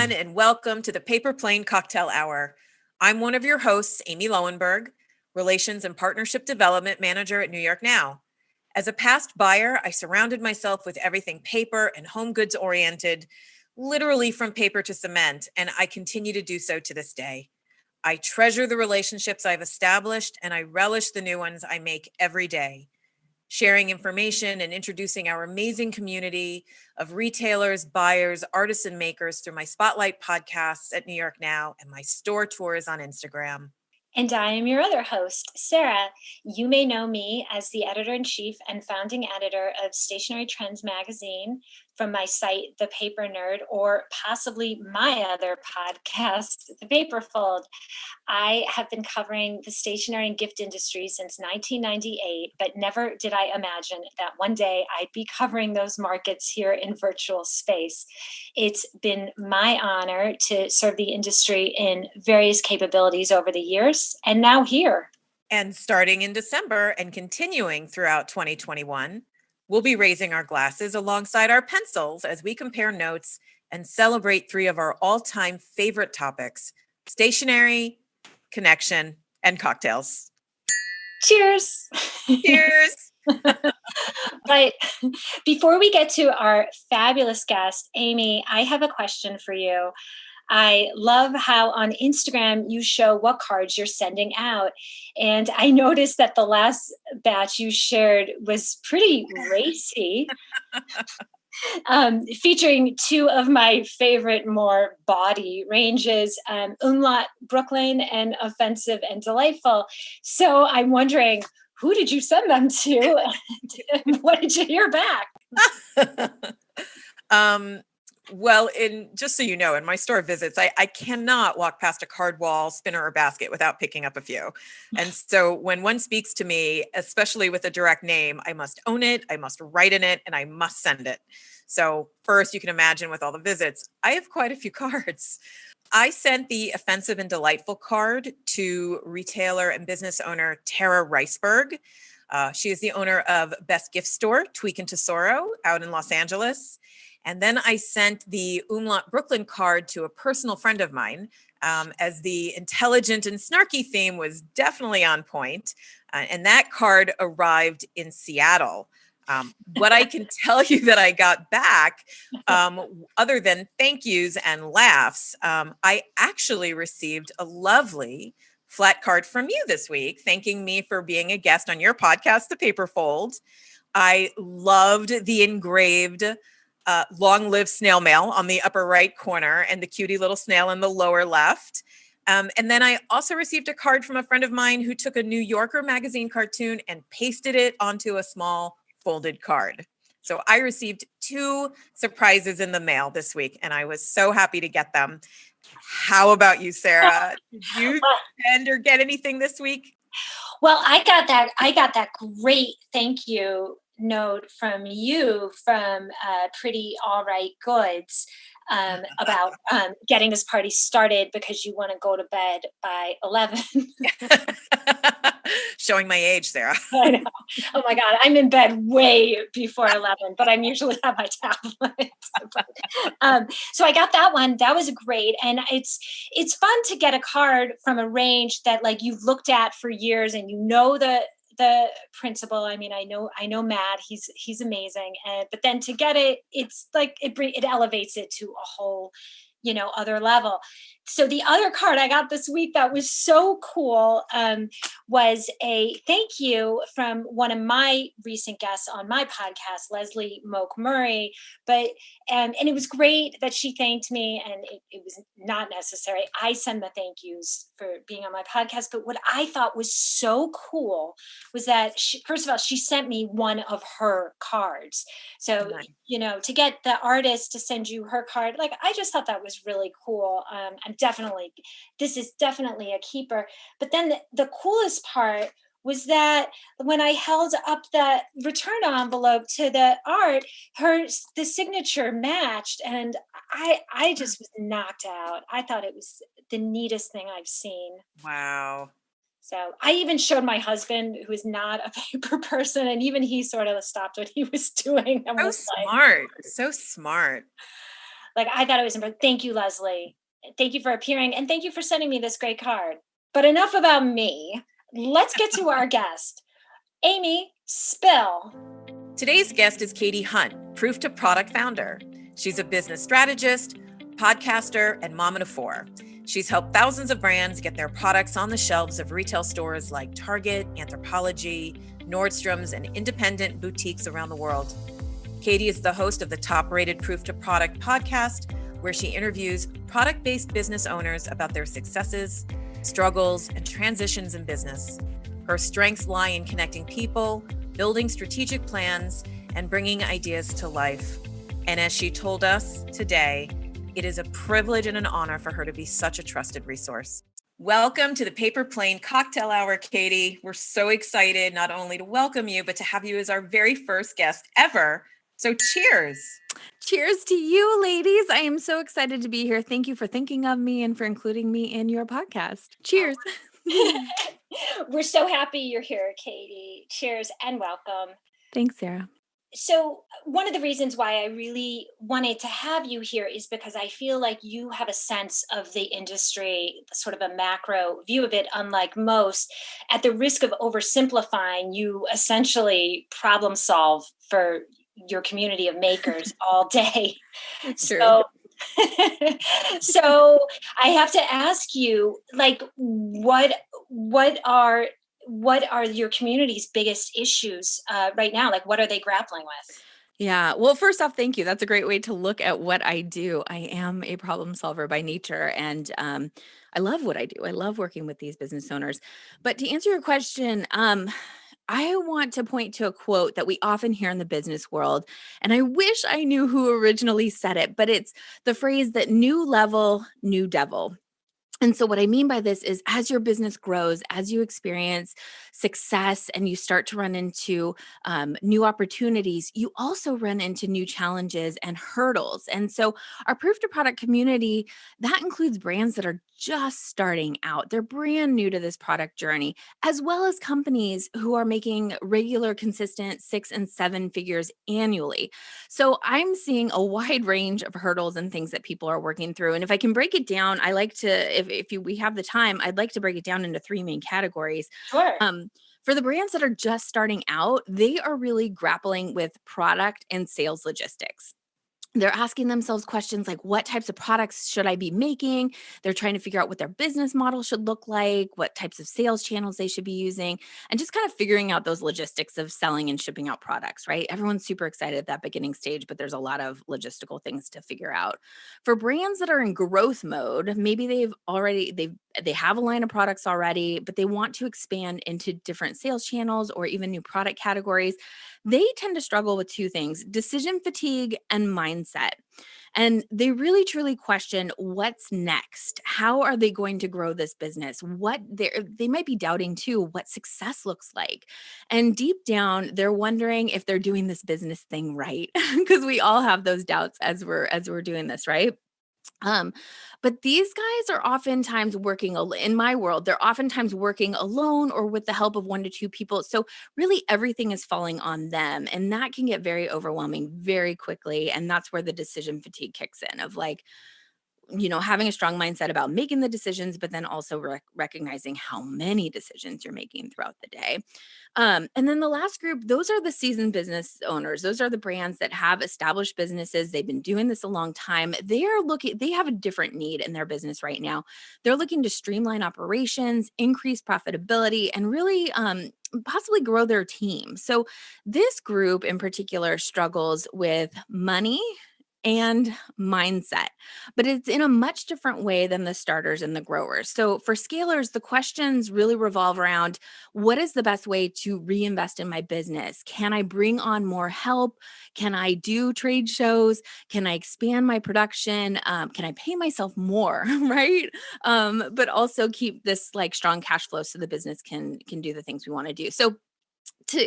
everyone, and welcome to the Paper Plane Cocktail Hour. I'm one of your hosts, Amy Loewenberg, Relations and Partnership Development Manager at New York Now. As a past buyer, I surrounded myself with everything paper and home goods oriented, literally from paper to cement, and I continue to do so to this day. I treasure the relationships I've established, and I relish the new ones I make every day. Sharing information and introducing our amazing community of retailers, buyers, artists, and makers through my Spotlight podcasts at New York Now and my store tours on Instagram. And I am your other host, Sarah. You may know me as the editor-in-chief and founding editor of Stationery Trends magazine from my site, The Paper Nerd, or possibly my other podcast, The Paper Fold. I have been covering the stationery and gift industry since 1998, but never did I imagine that one day I'd be covering those markets here in virtual space. It's been my honor to serve the industry in various capabilities over the years, and now here. And starting in December and continuing throughout 2021, we'll be raising our glasses alongside our pencils as we compare notes and celebrate three of our all-time favorite topics: stationery, connection, and cocktails. Cheers. Cheers. But before we get to our fabulous guest, Amy, I have a question for you. I love how on Instagram you show what cards you're sending out. And I noticed that the last batch you shared was pretty racy. Featuring two of my favorite more body ranges, Umlaut Brooklyn and Offensive and Delightful. So I'm wondering, who did you send them to? And what did you hear back? Well, just so you know, in my store visits, I cannot walk past a card wall, spinner, or basket without picking up a few. And so when one speaks to me, especially with a direct name, I must own it, I must write in it, and I must send it. So first, you can imagine with all the visits, I have quite a few cards. I sent the Offensive and Delightful card to retailer and business owner Tara Riceberg. She is the owner of Best Gift Store, Tweak and Tesoro, out in Los Angeles. And then I sent the Umlaut Brooklyn card to a personal friend of mine, as the intelligent and snarky theme was definitely on point. And that card arrived in Seattle. What I can tell you that I got back, other than thank yous and laughs, I actually received a lovely flat card from you this week, thanking me for being a guest on your podcast, The Paper Fold. I loved the engraved long live snail mail on the upper right corner and the cutie little snail in the lower left. And then I also received a card from a friend of mine who took a New Yorker magazine cartoon and pasted it onto a small folded card. So I received two surprises in the mail this week, and I was so happy to get them. How about you, Sarah? Did you send or get anything this week? Well, I got that great thank you note from you from Pretty All Right Goods about getting this party started because you want to go to bed by 11. Showing my age, Sarah. I know. Oh my God, I'm in bed way before 11, but I'm usually at my tablet. So I got that one. That was great. And it's fun to get a card from a range that like you've looked at for years and you know the principal. I mean, I know Matt, he's amazing. But then to get it, it's like, it elevates it to a whole, other level. So the other card I got this week that was so cool was a thank you from one of my recent guests on my podcast, Leslie Moak Murray. And it was great that she thanked me, and it was not necessary. I send the thank yous for being on my podcast. But what I thought was so cool was that first of all, she sent me one of her cards. So, Nice. To get the artist to send you her card, like, I just thought that was really cool. This is definitely a keeper. But then the coolest part was that when I held up the return envelope to the art, the signature matched, and I just was knocked out. I thought it was the neatest thing I've seen. Wow. So I even showed my husband, who is not a paper person, and even he sort of stopped what he was doing. So smart. So smart. Like, I thought it was important. Thank you, Leslie. Thank you for appearing, and thank you for sending me this great card. But enough about me. Let's get to our guest. Amy, spill. Today's guest is Katie Hunt, Proof to Product founder. She's a business strategist, podcaster, and mom of 4. She's helped thousands of brands get their products on the shelves of retail stores like Target, Anthropologie, Nordstrom's, and independent boutiques around the world. Katie is the host of the top-rated Proof to Product podcast, where she interviews product-based business owners about their successes, struggles, and transitions in business. Her strengths lie in connecting people, building strategic plans, and bringing ideas to life. And as she told us today, it is a privilege and an honor for her to be such a trusted resource. Welcome to the Paper Plane Cocktail Hour, Katie. We're so excited not only to welcome you, but to have you as our very first guest ever. So cheers. Cheers to you, ladies. I am so excited to be here. Thank you for thinking of me and for including me in your podcast. Cheers. We're so happy you're here, Katie. Cheers and welcome. Thanks, Sarah. So one of the reasons why I really wanted to have you here is because I feel like you have a sense of the industry, sort of a macro view of it, unlike most. At the risk of oversimplifying, you essentially problem solve for your community of makers all day. So, so I have to ask you, like, what are your community's biggest issues right now? Like, what are they grappling with? Yeah. Well, first off, thank you. That's a great way to look at what I do. I am a problem solver by nature, and I love what I do. I love working with these business owners. But to answer your question, I want to point to a quote that we often hear in the business world, and I wish I knew who originally said it, but it's the phrase that new level, new devil. And so what I mean by this is as your business grows, as you experience success and you start to run into new opportunities, you also run into new challenges and hurdles. And so our Proof to Product community, that includes brands that are just starting out. They're brand new to this product journey, as well as companies who are making regular, consistent 6 and 7 figures annually. So I'm seeing a wide range of hurdles and things that people are working through. And if I can break it down, I like to, we have the time, I'd like to break it down into 3 main categories. Sure. For the brands that are just starting out, they are really grappling with product and sales logistics. They're asking themselves questions like, what types of products should I be making? They're trying to figure out what their business model should look like, what types of sales channels they should be using, and just kind of figuring out those logistics of selling and shipping out products, right? Everyone's super excited at that beginning stage, but there's a lot of logistical things to figure out. For brands that are in growth mode, maybe they have a line of products already, but they want to expand into different sales channels or even new product categories. They tend to struggle with 2 things: decision fatigue and mindset. And they really truly question what's next. How are they going to grow this business? They might be doubting too what success looks like. And deep down, they're wondering if they're doing this business thing right, because we all have those doubts as we're doing this, right? But these guys are oftentimes in my world, they're oftentimes working alone or with the help of 1 to 2 people. So really everything is falling on them, and that can get very overwhelming very quickly. And that's where the decision fatigue kicks in of like, having a strong mindset about making the decisions, but then also recognizing how many decisions you're making throughout the day. And then the last group, those are the seasoned business owners. Those are the brands that have established businesses. They've been doing this a long time. They have a different need in their business right now. They're looking to streamline operations, increase profitability, and really possibly grow their team. So this group in particular struggles with money and mindset, but it's in a much different way than the starters and the growers. So for scalers, the questions really revolve around, what is the best way to reinvest in my business? Can I bring on more help? Can I do trade shows? Can I expand my production? Can I pay myself more, right? But also keep this like strong cash flow so the business can do the things we want to do. So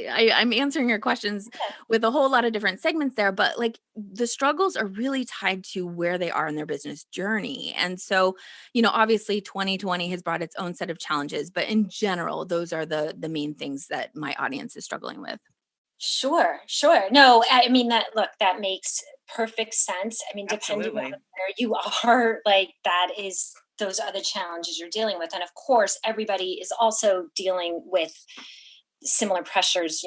I'm answering your questions with a whole lot of different segments there, but like the struggles are really tied to where they are in their business journey. And so, obviously 2020 has brought its own set of challenges, but in general, those are the main things that my audience is struggling with. Sure. No, I mean that makes perfect sense. I mean, depending on Absolutely. where you are, like those are the challenges you're dealing with. And of course, everybody is also dealing with similar pressures,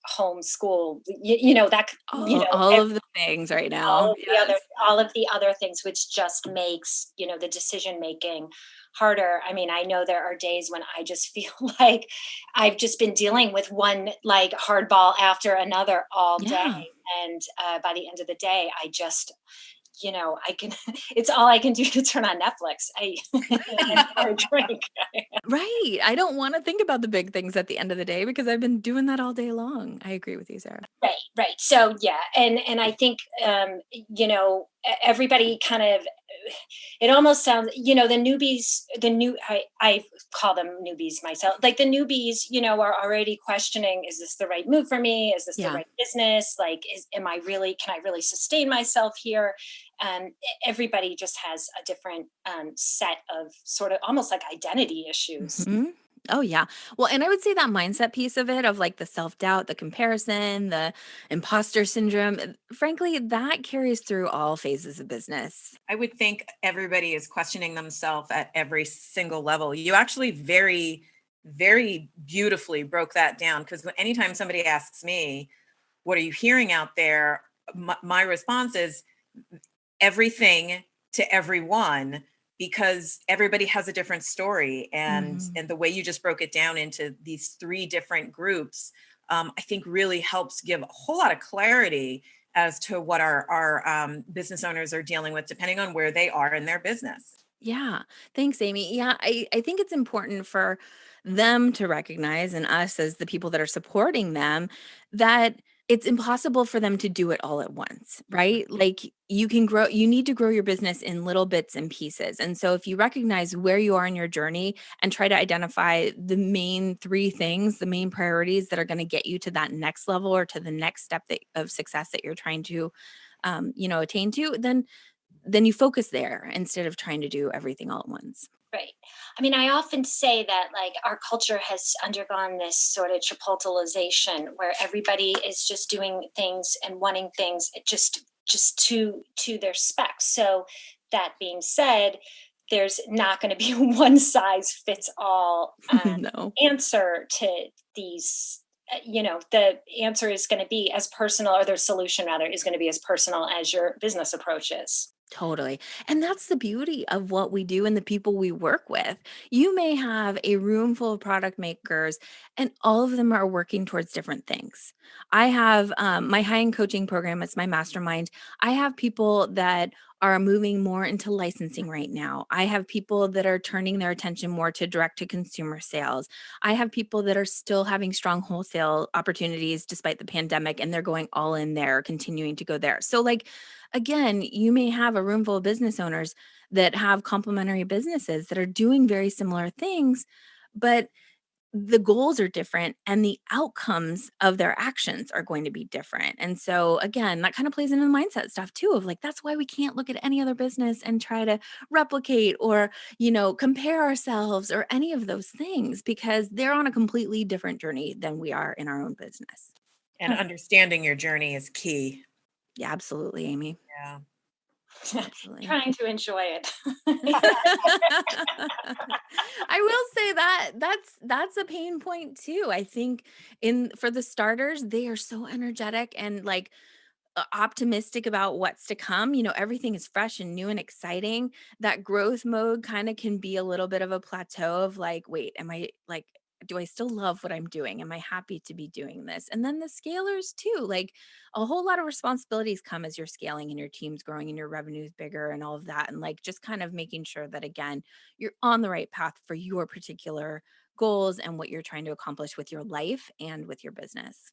home, school, that, All of the things right now. Yes. all of the other things, which just makes, the decision making harder. I mean, I know there are days when I just feel like I've just been dealing with one like hardball after another all day. Yeah. And by the end of the day, I just, I can, it's all I can do to turn on Netflix. Or a drink. Right. I don't want to think about the big things at the end of the day because I've been doing that all day long. I agree with you, Sarah. Right, right. So yeah, and I think everybody kind of, it almost sounds, the newbies, I call them newbies myself, like the newbies, are already questioning, is this the right move for me? Is this the Yeah. right business? Like, can I really sustain myself here? Everybody just has a different set of sort of almost like identity issues. Mhm. Oh, yeah. Well, and I would say that mindset piece of it, of like the self doubt, the comparison, the imposter syndrome, frankly, that carries through all phases of business. I would think everybody is questioning themselves at every single level. You actually very, very beautifully broke that down, because anytime somebody asks me, what are you hearing out there? My response is everything to everyone, because everybody has a different story. And Mhm. the way you just broke it down into these three different groups, I think really helps give a whole lot of clarity as to what our business owners are dealing with, depending on where they are in their business. Yeah. Thanks, Amy. Yeah, I think it's important for them to recognize, and us as the people that are supporting them, that it's impossible for them to do it all at once, right? Like you need to grow your business in little bits and pieces. And so if you recognize where you are in your journey and try to identify the main three things, the main priorities that are going to get you to that next level or to the next step of success that you're trying to attain to, then you focus there instead of trying to do everything all at once. Right. I mean, I often say that like our culture has undergone this sort of chipotlization where everybody is just doing things and wanting things just to their specs. So that being said, there's not going to be a one size fits all No. answer to these. The answer is going to be as personal, or their solution rather is going to be as personal as your business approach is. Totally. And that's the beauty of what we do and the people we work with. You may have a room full of product makers, and all of them are working towards different things. I have my high end coaching program, it's my mastermind. I have people that are moving more into licensing right now. I have people that are turning their attention more to direct to consumer sales. I have people that are still having strong wholesale opportunities despite the pandemic, and they're going all in there, continuing to go there. So, like, again, you may have a room full of business owners that have complementary businesses that are doing very similar things, but the goals are different and the outcomes of their actions are going to be different. And so, again, that kind of plays into the mindset stuff too, of like, that's why we can't look at any other business and try to replicate or, compare ourselves or any of those things, because they're on a completely different journey than we are in our own business. And understanding your journey is key. Yeah, absolutely, Amy. Yeah. Absolutely. Trying to enjoy it. I will say that's a pain point too. I think in for the starters, they are so energetic and like optimistic about what's to come. Everything is fresh and new and exciting. That growth mode kind of can be a little bit of a plateau of like, wait, am I like, do I still love what I'm doing? Am I happy to be doing this? And then the scalers too, like a whole lot of responsibilities come as you're scaling and your team's growing and your revenue's bigger and all of that. And like just kind of making sure that again, you're on the right path for your particular goals and what you're trying to accomplish with your life and with your business.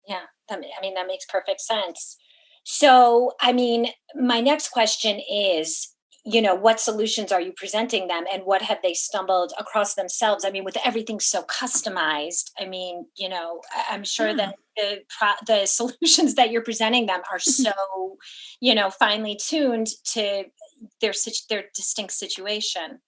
Yeah, I mean, that makes perfect sense. So, I mean, my next question is, what solutions are you presenting them and what have they stumbled across themselves? I mean, with everything so customized, I mean, I'm sure Yeah. that the solutions that you're presenting them are so, finely tuned to their distinct situation.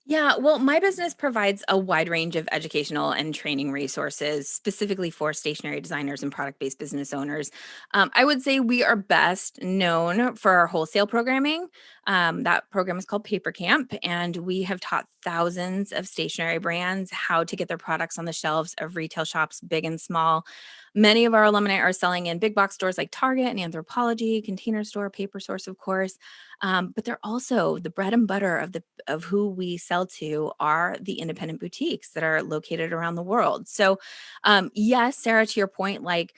Yeah, well, my business provides a wide range of educational and training resources specifically for stationery designers and product based business owners. I would say we are best known for our wholesale programming. That program is called Paper Camp, and we have taught thousands of stationery brands how to get their products on the shelves of retail shops, big and small. Many of our alumni are selling in big box stores like Target and Anthropology, Container Store, Paper Source, of course. But they're also the bread and butter of who we sell to are the independent boutiques that are located around the world. So, yes, Sarah, to your point, like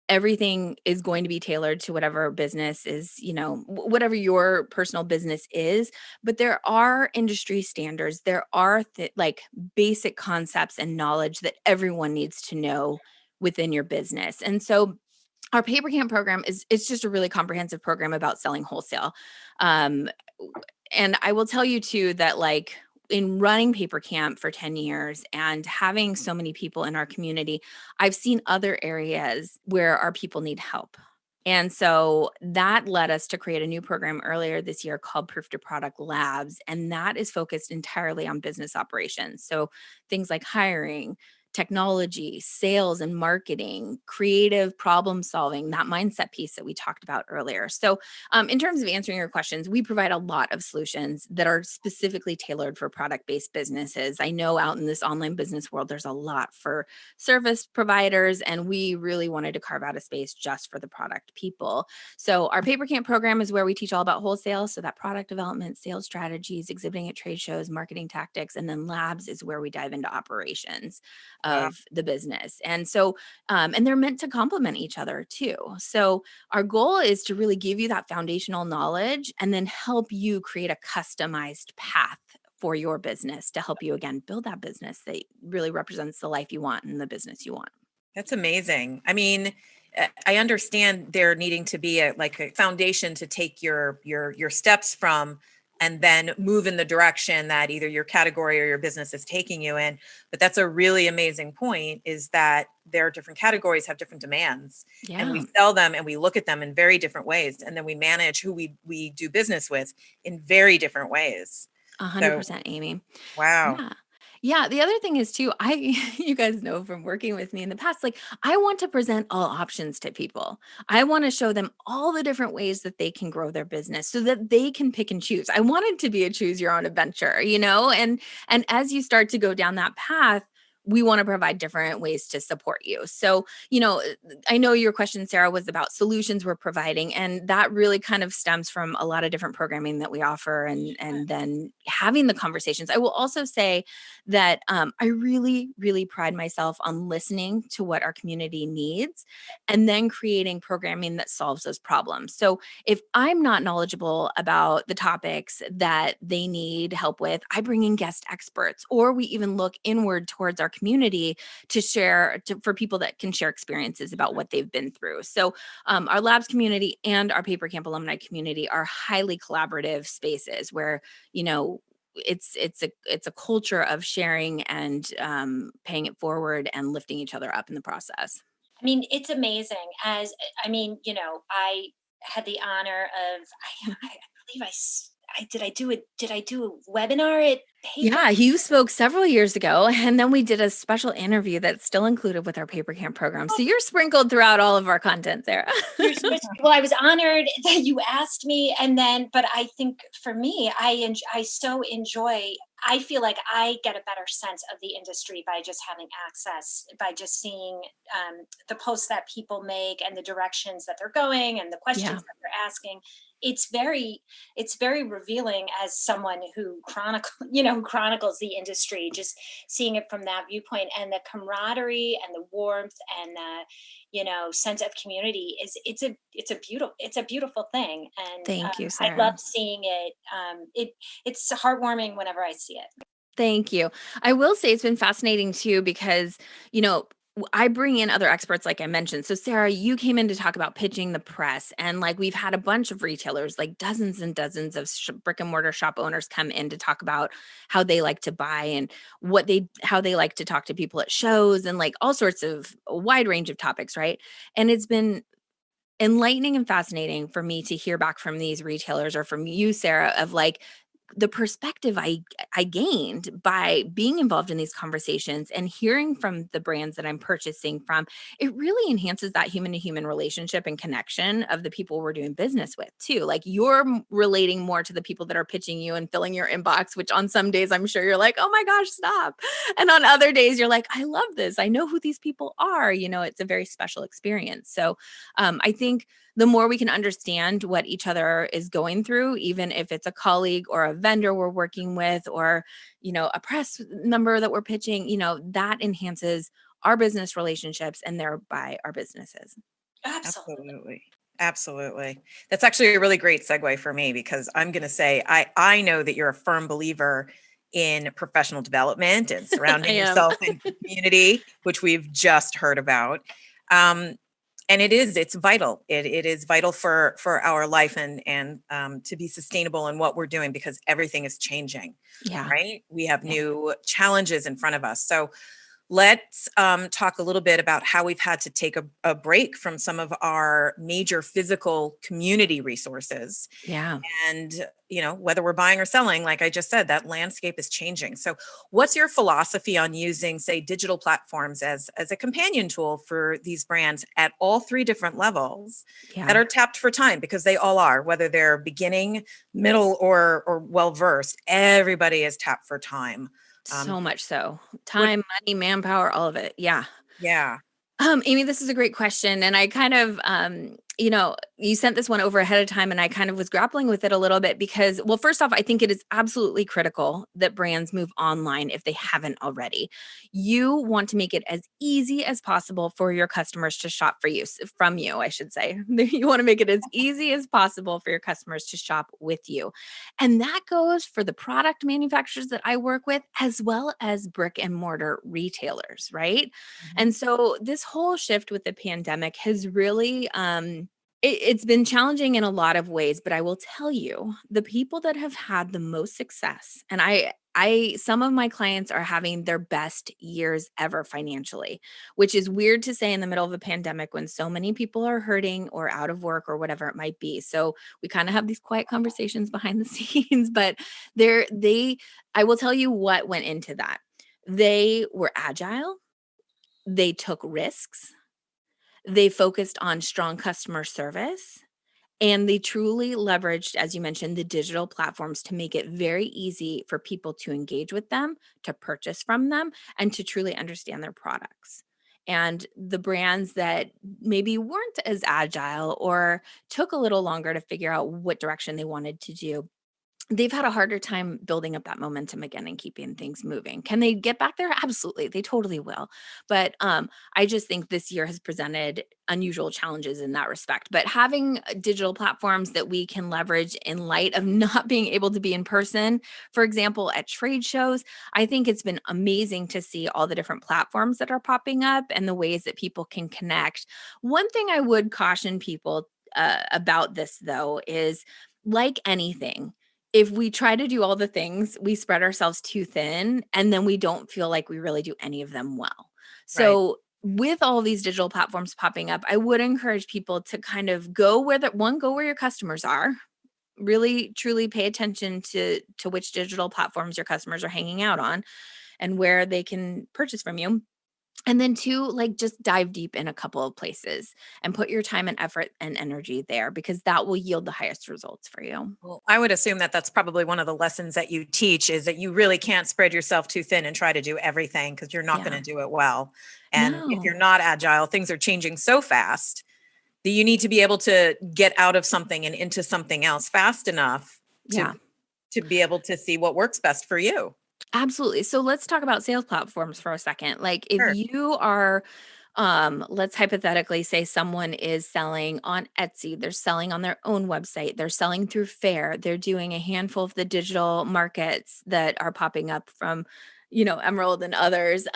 everything is going to be tailored to whatever business is, whatever your personal business is. But there are industry standards. There are like basic concepts and knowledge that everyone needs to know within your business. And so our paper camp program is it's just a really comprehensive program about selling wholesale. Um, and I will tell you too that like in running paper camp for 10 years and having so many people in our community, I've seen other areas where our people need help. And so that led us to create a new program earlier this year called Proof to Product Labs. And that is focused entirely on business operations. So things like hiring, technology, sales and marketing, creative problem solving, that mindset piece that we talked about earlier. So, in terms of answering your questions, we provide a lot of solutions that are specifically tailored for product based businesses. I know out in this online business world, there's a lot for service providers, and we really wanted to carve out a space just for the product people. So, our Paper Camp program is where we teach all about wholesale. So, that product development, sales strategies, exhibiting at trade shows, marketing tactics, and then labs is where we dive into operations Wow. of the business. And so, and they're meant to complement each other too. So, our goal is to really give you that foundational knowledge and then help you create a customized path for your business to help you again build that business that really represents the life you want and the business you want. That's amazing. I mean, I understand there needing to be a foundation to take your steps from and then move in the direction that either your category or your business is taking you in. But that's a really amazing point, is that there are different categories have different demands, and Yeah, we sell them and we look at them in very different ways, and then we manage who we do business with in very different ways. So, 100%, Amy. wow. Yeah. Yeah, the other thing is too, I you guys know from working with me in the past, like I want to present all options to people. I want to show them all the different ways that they can grow their business so that they can pick and choose. I want it to be a choose your own adventure. And as you start to go down that path, we want to provide different ways to support you. So, I know your question, Sarah, was about solutions we're providing, and that really kind of stems from a lot of different programming that we offer, and then having the conversations. I will also say that I really, really pride myself on listening to what our community needs and then creating programming that solves those problems. So if I'm not knowledgeable about the topics that they need help with, I bring in guest experts, or we even look inward towards our community to share for people that can share experiences about what they've been through. So our labs community and our paper camp alumni community are highly collaborative spaces where you know it's a culture of sharing and paying it forward and lifting each other up in the process. I mean, it's amazing. I mean, I had the honor of, I believe did I do a webinar at Paper? Yeah, you spoke several years ago, and then we did a special interview that's still included with our paper camp program. So you're sprinkled throughout all of our content, Sarah. You're so sweet. Well, I was honored that you asked me, but I think for me, I so enjoy. I feel like I get a better sense of the industry by just having access, by just seeing the posts that people make and the directions that they're going and the Yeah, questions that they're asking. It's very revealing as someone who chronicles the industry, just seeing it from that viewpoint, and the camaraderie and the warmth and the sense of community it's a beautiful thing. And thank you, I love Sarah. seeing it. It's heartwarming whenever I see it. Thank you. I will say it's been fascinating too because, I bring in other experts, like I mentioned. So, Sarah, you came in to talk about pitching the press, and like we've had a bunch of retailers, like dozens and dozens of brick and mortar shop owners come in to talk about how they like to buy and how they like to talk to people at shows and like all sorts of a wide range of topics, right? And it's been enlightening and fascinating for me to hear back from these retailers or from you, Sarah, of like the perspective I gained by being involved in these conversations and hearing from the brands that I'm purchasing from, it really enhances that human to human relationship and connection of the people we're doing business with too. Like you're relating more to the people that are pitching you and filling your inbox, which on some days I'm sure you're like, oh my gosh, stop. And on other days you're like, I love this. I know who these people are. It's a very special experience. So I think the more we can understand what each other is going through, even if it's a colleague or a vendor we're working with, or, a press number that we're pitching, that enhances our business relationships and thereby our businesses. Absolutely. Absolutely. Absolutely. That's actually a really great segue for me because I'm going to say I know that you're a firm believer in professional development and I surrounding am. yourself in community, which we've just heard about. And it's vital. It is vital for our life and to be sustainable in what we're doing because everything is changing, Yeah. right? We have Yeah. new challenges in front of us. So let's talk a little bit about how we've had to take a break from some of our major physical community resources. Yeah. And, whether we're buying or selling, like I just said, that landscape is changing. So what's your philosophy on using, say, digital platforms as a companion tool for these brands at all three different levels that Yeah. are tapped for time? Because they all are, whether they're beginning, middle, or well-versed, everybody is tapped for time. So much so. What Time, money, manpower, all of it. Yeah. Yeah. Amy, this is a great question. And I kind of, you sent this one over ahead of time and I kind of was grappling with it a little bit because, well, first off, I think it is absolutely critical that brands move online if they haven't already. You want to make it as easy as possible for your customers to shop from you, I should say. You want to make it as easy as possible for your customers to shop with you. And that goes for the product manufacturers that I work with, as well as brick and mortar retailers, right? Mhm. And so this whole shift with the pandemic has really it's been challenging in a lot of ways, but I will tell you, the people that have had the most success, and I some of my clients are having their best years ever financially, which is weird to say in the middle of a pandemic when so many people are hurting or out of work or whatever it might be. So we kind of have these quiet conversations behind the scenes, but I will tell you what went into that. They were agile, they took risks, they focused on strong customer service, and they truly leveraged, as you mentioned, the digital platforms to make it very easy for people to engage with them, to purchase from them, and to truly understand their products. And the brands that maybe weren't as agile or took a little longer to figure out what direction they wanted to do, they've had a harder time building up that momentum again and keeping things moving. Can they get back there? Absolutely. They totally will. But I just think this year has presented unusual challenges in that respect. But having digital platforms that we can leverage in light of not being able to be in person, for example, at trade shows, I think it's been amazing to see all the different platforms that are popping up and the ways that people can connect. One thing I would caution people about this, though, is like anything, if we try to do all the things, we spread ourselves too thin, and then we don't feel like we really do any of them well. Right. So, with all these digital platforms popping up, I would encourage people to kind of go go where your customers are. Really, truly pay attention to which digital platforms your customers are hanging out on and where they can purchase from you. And then two, like just dive deep in a couple of places and put your time and effort and energy there because that will yield the highest results for you. Well, I would assume that that's probably one of the lessons that you teach is that you really can't spread yourself too thin and try to do everything because you're not going Yeah. to do it well. And if you're No. not agile, things are changing so fast that you need to be able to get out of something and into something else fast enough to Yeah. be able to see what works best for you. Absolutely. So let's talk about sales platforms for a second. Like if Sure. you are let's hypothetically say someone is selling on Etsy, they're selling on their own website, they're selling through Fair, they're doing a handful of the digital markets that are popping up from, Emerald and others.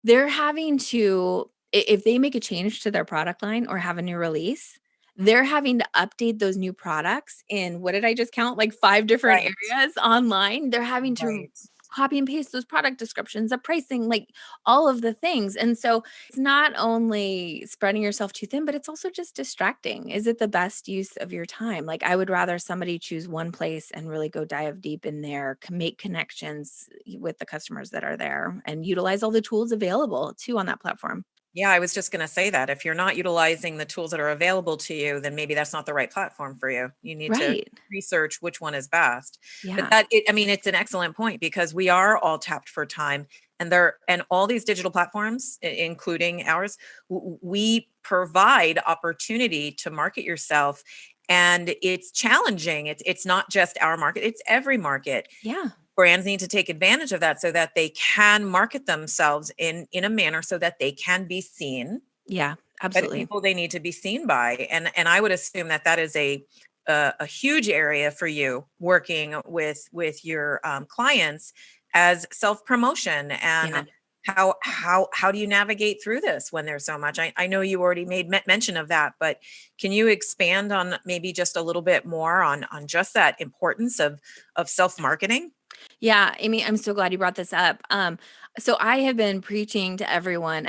They're having to if they make a change to their product line or have a new release, they're having to update those new products in what did I just count? Like 5 different Right. areas online. They're having to Right. copy and paste those product descriptions, the pricing, like all of the things. And so it's not only spreading yourself too thin, but it's also just distracting. Is it the best use of your time? Like I would rather somebody choose one place and really go dive deep in there, make connections with the customers that are there and utilize all the tools available too on that platform. Yeah, I was just going to say that if you're not utilizing the tools that are available to you, then maybe that's not the right platform for you. You need to Right. research which one is best. But Yeah. I mean, it's an excellent point because we are all tapped for time, and all these digital platforms, including ours, we provide opportunity to market yourself, and it's challenging. It's not just our market; it's every market. Yeah. Brands need to take advantage of that so that they can market themselves in a manner so that they can be seen Yeah. by the Absolutely. people they need to be seen by. And I would assume that that is a huge area for you working with your clients as self promotion. Yeah. And how do you navigate through this when there's so much? I know you already made mention of that, but can you expand on maybe just a little bit more on just that importance of self marketing? Yeah, Amy, I'm so glad you brought this up. So I have been preaching to everyone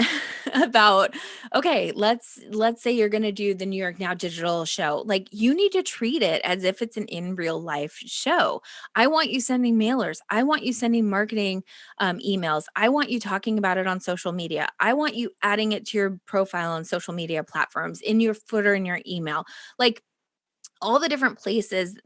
about, okay, let's say you're going to do the New York Now digital show. Like you need to treat it as if it's an in real life show. I want you sending mailers. I want you sending marketing emails. I want you talking about it on social media. I want you adding it to your profile on social media platforms, in your footer in your email. Like all the different places,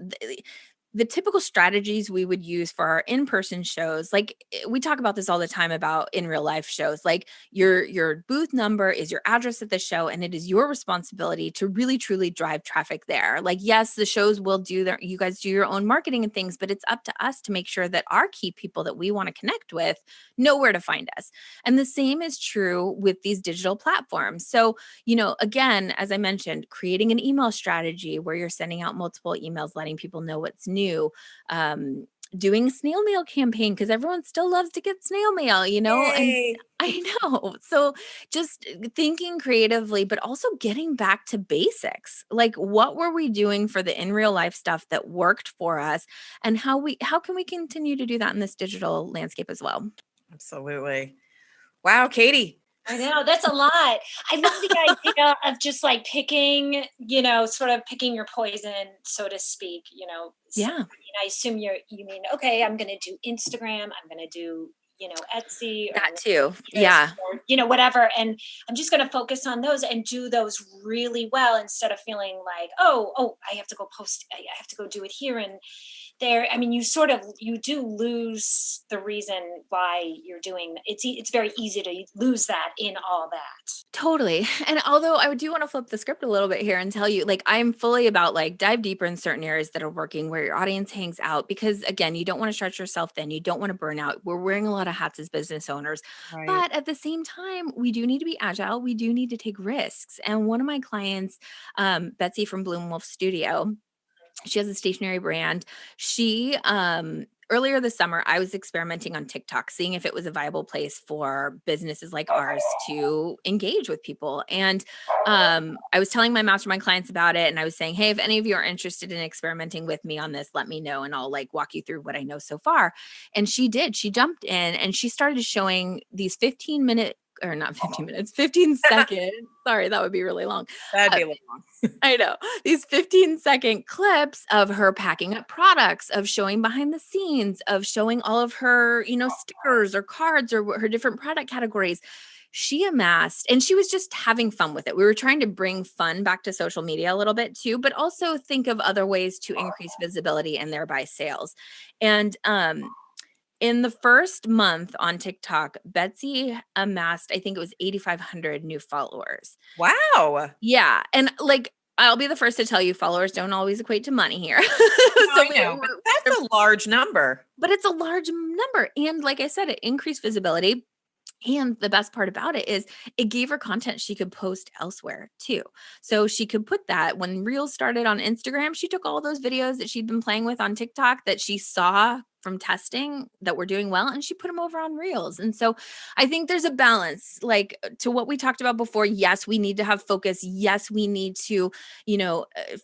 the typical strategies we would use for our in-person shows, like we talk about this all the time about in real life shows, like your booth number is your address at the show and it is your responsibility to really truly drive traffic there. Like yes, the shows will do their, you guys do your own marketing and things, but it's up to us to make sure that our key people that we want to connect with know where to find us. And the same is true with these digital platforms. So again, as I mentioned, creating an email strategy where you're sending out multiple emails, letting people know what's new, um, doing snail mail campaign because everyone still loves to get snail mail, and Yay. I know. So just thinking creatively, but also getting back to basics. Like what were we doing for the in real life stuff that worked for us and how can we continue to do that in this digital landscape as well? Absolutely. Wow, Katie. I know that's a lot. I love the idea of just like picking, sort of picking your poison, so to speak. Yeah, I assume you mean okay. I'm going to do Instagram. I'm going to do Etsy, or I'm that gonna too. do this, Yeah. or whatever, and I'm just going to focus on those and do those really well instead of feeling like oh I have to go post. I have to go do it here and there. I mean, you do lose the reason why you're doing it's very easy to lose that in all that. Totally. And although I do want to flip the script a little bit here and tell you, like, I'm fully about like dive deeper in certain areas that are working where your audience hangs out. Because again, you don't want to stretch yourself thin. You don't want to burn out. We're wearing a lot of hats as business owners. Right. But at the same time, we do need to be agile. We do need to take risks. And one of my clients, Betsy from Bloom Wolf Studio, she has a stationery brand. She earlier this summer I was experimenting on TikTok, seeing if it was a viable place for businesses like ours to engage with people. And I was telling my mastermind clients about it and I was saying, hey, if any of you are interested in experimenting with me on this, let me know and I'll like walk you through what I know so far. And she did. She jumped in and she started showing these 15-minute or not 15 minutes, 15-second. Sorry, that would be really long. That'd Uh, be a little long. I know. These 15-second clips of her packing up products, of showing behind the scenes, of showing all of her, stickers or cards or her different product categories. She amassed, and she was just having fun with it. We were trying to bring fun back to social media a little bit too, but also think of other ways to increase visibility and thereby sales. And in the first month on TikTok, Betsy amassed, I think it was 8,500 new followers. Wow. Yeah, and, like, I'll be the first to tell you followers don't always equate to money here. No, So I know, but that's a large number. but it's a large number, and like I said, it increased visibility, and the best part about it is it gave her content she could post elsewhere too. So she could put that when Reels started on Instagram, she took all those videos that she'd been playing with on TikTok that she saw from testing that were doing well, and she put them over on Reels. And so I think there's a balance, like to what we talked about before. Yes, we need to have focus. Yes, we need to,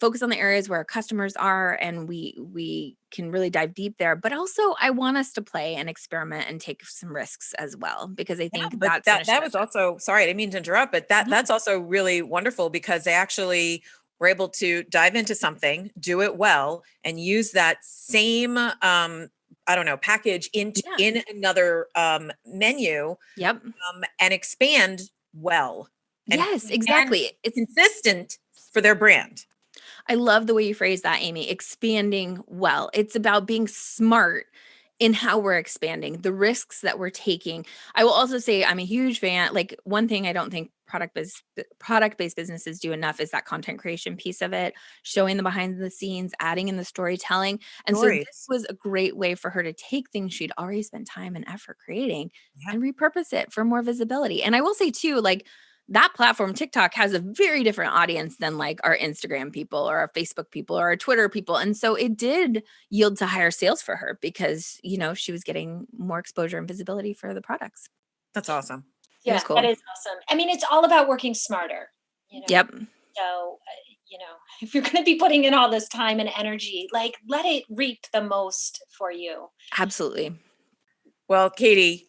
focus on the areas where our customers are, and we can really dive deep there. But also, I want us to play and experiment and take some risks as well, because I think but that's that was also, sorry, I didn't mean to interrupt, but that's also really wonderful because they actually were able to dive into something, do it well, and use that same package in another menu, Yep. and expand well. Yes, exactly. It's consistent for their brand. I love the way you phrase that, Amy. Expanding well. It's about being smart in how we're expanding, the risks that we're taking. I will also say I'm a huge fan. Like, one thing I don't think product-based businesses do enough is that content creation piece of it, showing the behind the scenes, adding in the storytelling. And so this was a great way for her to take things she'd already spent time and effort creating and repurpose it for more visibility. And I will say too, like, that platform, TikTok, has a very different audience than like our Instagram people or our Facebook people or our Twitter people. And so it did yield to higher sales for her because, she was getting more exposure and visibility for the products. That's awesome. Yeah, cool. That is awesome. I mean, it's all about working smarter. Yep. So, if you're going to be putting in all this time and energy, like, let it reap the most for you. Absolutely. Well, Katie,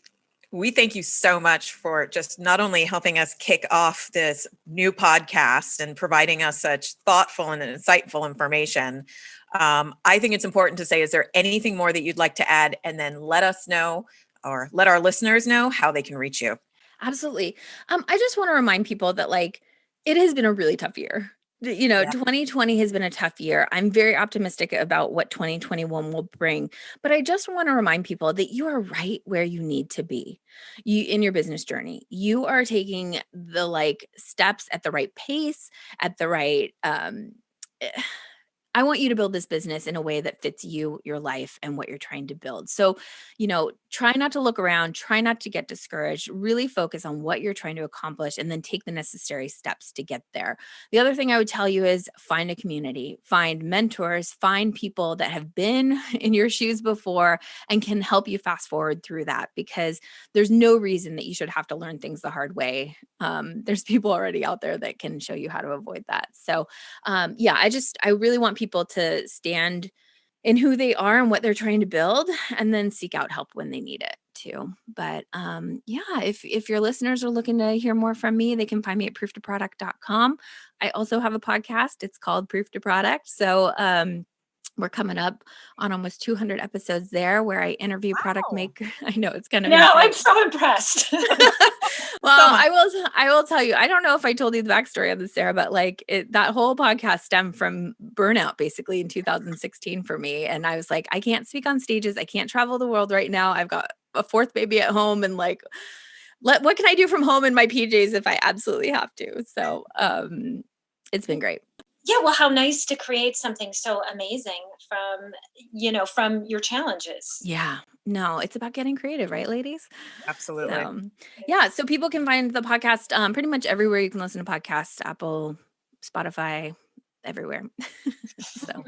we thank you so much for just not only helping us kick off this new podcast and providing us such thoughtful and insightful information. I think it's important to say, is there anything more that you'd like to add? And then let us know, or let our listeners know, how they can reach you. Absolutely. I just want to remind people that, like, it has been a really tough year. 2020 has been a tough year. I'm very optimistic about what 2021 will bring, but I just want to remind people that you are right where you need to be. In your business journey, you are taking the steps at the right pace, at the right, I want you to build this business in a way that fits you, your life, and what you're trying to build. So, try not to look around, try not to get discouraged, really focus on what you're trying to accomplish, and then take the necessary steps to get there. The other thing I would tell you is find a community, find mentors, find people that have been in your shoes before and can help you fast forward through that, because there's no reason that you should have to learn things the hard way. There's people already out there that can show you how to avoid that. So, I really want people to stand in who they are and what they're trying to build, and then seek out help when they need it too. But if your listeners are looking to hear more from me, they can find me at prooftoproduct.com. I also have a podcast. It's called Proof to Product. So we're coming up on almost 200 episodes there, where I interview product makers. I know, it's kind of insane. I'm so impressed. Well, I will tell you, I don't know if I told you the backstory of this, Sarah, but that whole podcast stemmed from burnout basically in 2016 for me. And I was like, I can't speak on stages. I can't travel the world right now. I've got a fourth baby at home, and what can I do from home in my PJs if I absolutely have to? So it's been great. Yeah, well, how nice to create something so amazing from your challenges. Yeah. No, it's about getting creative, right, ladies? Absolutely. So people can find the podcast pretty much everywhere you can listen to podcasts, Apple, Spotify, everywhere. So,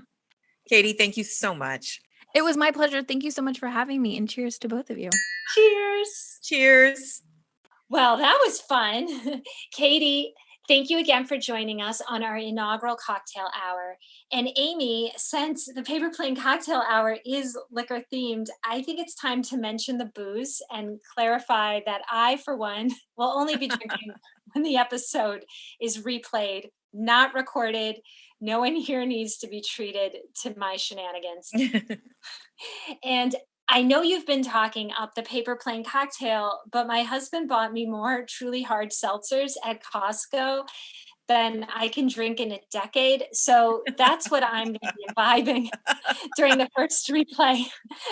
Katie, thank you so much. It was my pleasure. Thank you so much for having me, and cheers to both of you. Cheers. Cheers. Well, that was fun. Katie, thank you again for joining us on our inaugural cocktail hour. And Amy, since the Paper Plane Cocktail Hour is liquor themed, I think it's time to mention the booze and clarify that I, for one, will only be drinking when the episode is replayed, not recorded. No one here needs to be treated to my shenanigans. And I know you've been talking up the Paper Plane cocktail, but my husband bought me more truly hard seltzers at Costco than I can drink in a decade. So that's what I'm going to be imbibing during the first replay.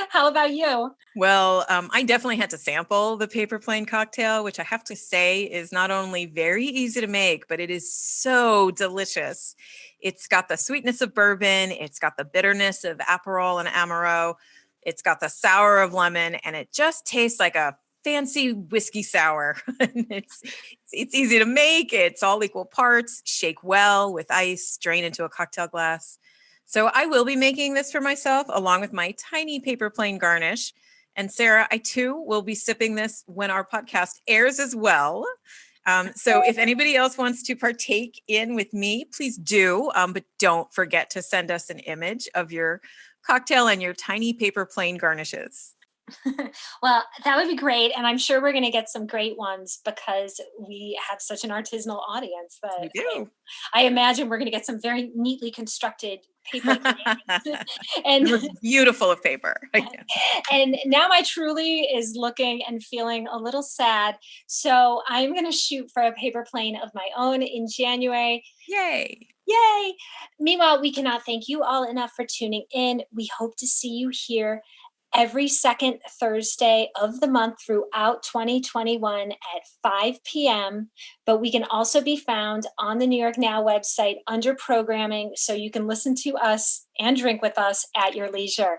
How about you? Well, I definitely had to sample the Paper Plane cocktail, which I have to say is not only very easy to make, but it is so delicious. It's got the sweetness of bourbon. It's got the bitterness of Aperol and Amaro. It's got the sour of lemon, and it just tastes like a fancy whiskey sour. It's easy to make. It's all equal parts. Shake well with ice, drain into a cocktail glass. So I will be making this for myself along with my tiny paper plane garnish. And Sarah, I too will be sipping this when our podcast airs as well. So if anybody else wants to partake in with me, please do. But don't forget to send us an image of your cocktail and your tiny paper plane garnishes. Well, that would be great. And I'm sure we're going to get some great ones because we have such an artisanal audience that We do. I imagine we're going to get some very neatly constructed paper. It and was beautiful of paper. and now my truly is looking and feeling a little sad. So I'm going to shoot for a paper plane of my own in January. Yay. Yay. Meanwhile, we cannot thank you all enough for tuning in. We hope to see you here every second Thursday of the month throughout 2021 at 5 p.m. But we can also be found on the New York Now website under programming, so you can listen to us and drink with us at your leisure.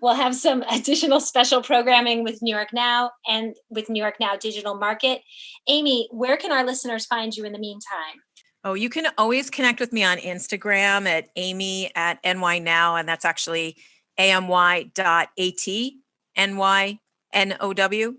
We'll have some additional special programming with New York Now and with New York Now Digital Market. Amy, where can our listeners find you in the meantime? Oh, you can always connect with me on Instagram at amy@nynow, and that's actually amy.atnynow.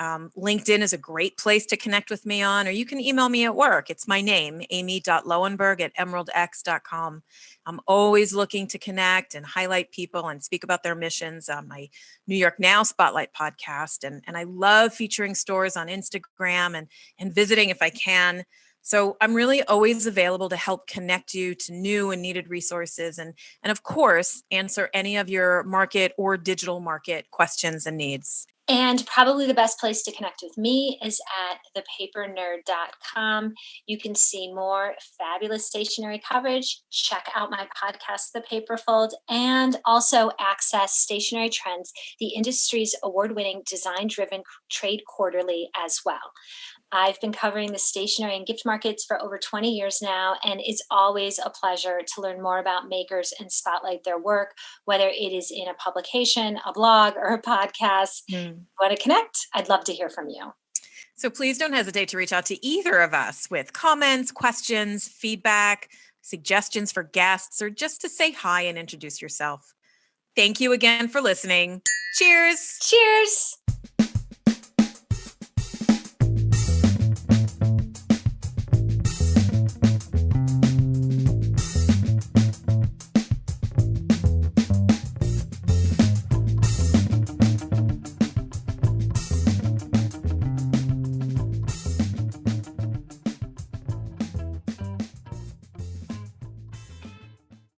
LinkedIn is a great place to connect with me on, or you can email me at work. It's my name, amy.loewenberg@emeraldx.com. I'm always looking to connect and highlight people and speak about their missions on my New York Now Spotlight podcast. And I love featuring stores on Instagram and visiting if I can. So I'm really always available to help connect you to new and needed resources and of course, answer any of your market or digital market questions and needs. And probably the best place to connect with me is at thepapernerd.com. You can see more fabulous stationery coverage, check out my podcast, The Paperfold, and also access Stationery Trends, the industry's award-winning design-driven trade quarterly as well. I've been covering the stationery and gift markets for over 20 years now, and it's always a pleasure to learn more about makers and spotlight their work, whether it is in a publication, a blog, or a podcast. If you want to connect, I'd love to hear from you. So please don't hesitate to reach out to either of us with comments, questions, feedback, suggestions for guests, or just to say hi and introduce yourself. Thank you again for listening. Cheers. Cheers.